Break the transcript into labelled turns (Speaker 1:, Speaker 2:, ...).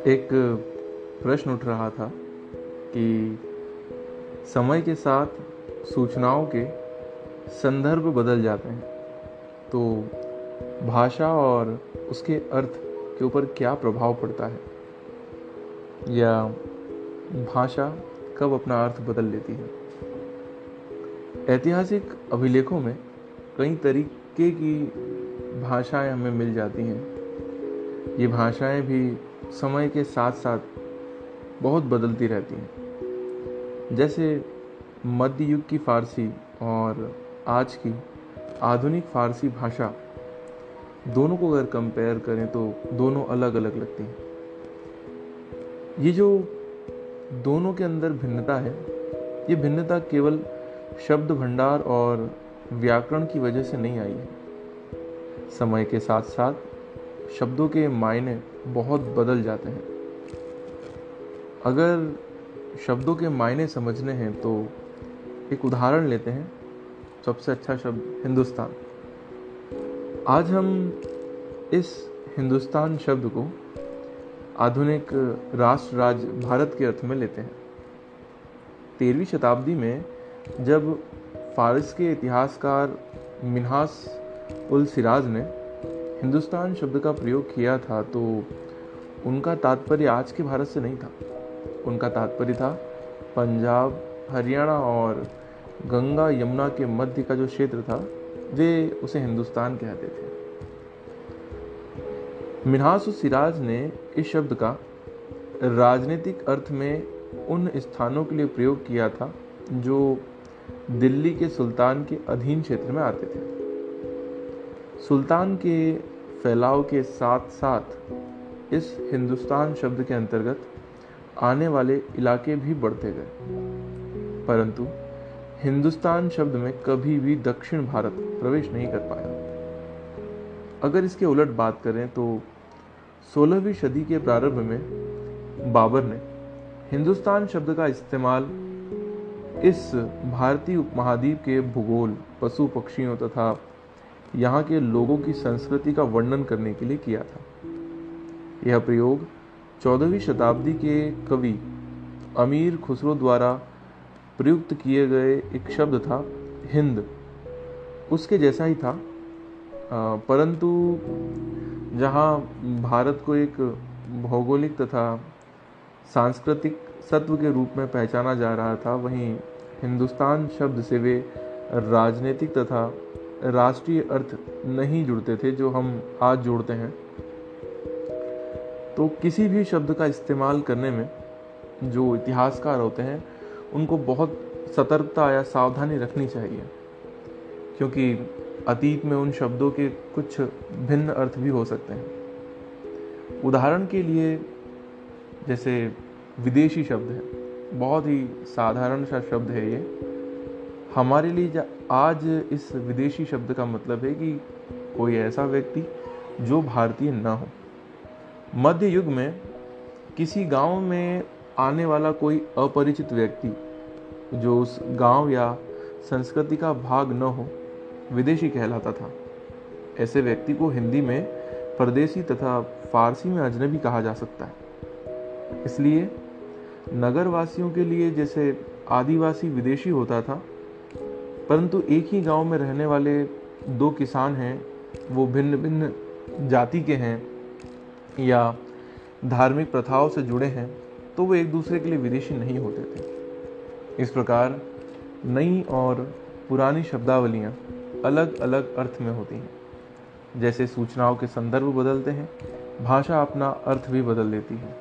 Speaker 1: एक प्रश्न उठ रहा था कि समय के साथ सूचनाओं के संदर्भ बदल जाते हैं, तो भाषा और उसके अर्थ के ऊपर क्या प्रभाव पड़ता है, या भाषा कब अपना अर्थ बदल लेती है। ऐतिहासिक अभिलेखों में कई तरीके की भाषाएं हमें मिल जाती हैं। ये भाषाएं भी समय के साथ साथ बहुत बदलती रहती हैं। जैसे मध्य युग की फ़ारसी और आज की आधुनिक फ़ारसी भाषा, दोनों को अगर कंपेयर करें तो दोनों अलग अलग लगती हैं। ये जो दोनों के अंदर भिन्नता है, ये भिन्नता केवल शब्द भंडार और व्याकरण की वजह से नहीं आई है। समय के साथ साथ शब्दों के मायने बहुत बदल जाते हैं। अगर शब्दों के मायने समझने हैं तो एक उदाहरण लेते हैं। सबसे अच्छा शब्द हिंदुस्तान। आज हम इस हिंदुस्तान शब्द को आधुनिक राष्ट्र राज्य भारत के अर्थ में लेते हैं। 13वीं शताब्दी में जब फारस के इतिहासकार मिन्हास उल सिराज ने हिंदुस्तान शब्द का प्रयोग किया था, तो उनका तात्पर्य आज के भारत से नहीं था। उनका तात्पर्य था पंजाब, हरियाणा और गंगा यमुना के मध्य का जो क्षेत्र था, वे उसे हिंदुस्तान कहते थे। मिन्हास उल सिराज ने इस शब्द का राजनीतिक अर्थ में उन स्थानों के लिए प्रयोग किया था जो दिल्ली के सुल्तान के अधीन क्षेत्र में आते थे। सुल्तान के फैलाव के साथ साथ इस हिंदुस्तान शब्द के अंतर्गत आने वाले इलाके भी बढ़ते गए, परंतु हिंदुस्तान शब्द में कभी भी दक्षिण भारत प्रवेश नहीं कर पाया। अगर इसके उलट बात करें तो 16वीं सदी के प्रारंभ में बाबर ने हिंदुस्तान शब्द का इस्तेमाल इस भारतीय उपमहाद्वीप के भूगोल, पशु पक्षियों तथा यहाँ के लोगों की संस्कृति का वर्णन करने के लिए किया था। यह प्रयोग 14वीं शताब्दी के कवि अमीर खुसरो द्वारा प्रयुक्त किए गए एक शब्द था हिंद, उसके जैसा ही था, परंतु जहाँ भारत को एक भौगोलिक तथा सांस्कृतिक सत्व के रूप में पहचाना जा रहा था, वहीं हिंदुस्तान शब्द से वे राजनीतिक तथा राष्ट्रीय अर्थ नहीं जुड़ते थे जो हम आज जोड़ते हैं। तो किसी भी शब्द का इस्तेमाल करने में जो इतिहासकार होते हैं उनको बहुत सतर्कता या सावधानी रखनी चाहिए, क्योंकि अतीत में उन शब्दों के कुछ भिन्न अर्थ भी हो सकते हैं। उदाहरण के लिए जैसे विदेशी शब्द है, बहुत ही साधारण सा शब्द है ये हमारे लिए। आज इस विदेशी शब्द का मतलब है कि कोई ऐसा व्यक्ति जो भारतीय ना हो। मध्य युग में किसी गांव में आने वाला कोई अपरिचित व्यक्ति जो उस गांव या संस्कृति का भाग न हो, विदेशी कहलाता था। ऐसे व्यक्ति को हिंदी में परदेसी तथा फारसी में अजनबी कहा जा सकता है। इसलिए नगरवासियों के लिए जैसे आदिवासी विदेशी होता था, परंतु एक ही गांव में रहने वाले दो किसान हैं, वो भिन्न भिन्न जाति के हैं या धार्मिक प्रथाओं से जुड़े हैं, तो वो एक दूसरे के लिए विदेशी नहीं होते थे। इस प्रकार नई और पुरानी शब्दावलियाँ अलग अलग अर्थ में होती हैं। जैसे सूचनाओं के संदर्भ बदलते हैं, भाषा अपना अर्थ भी बदल लेती है।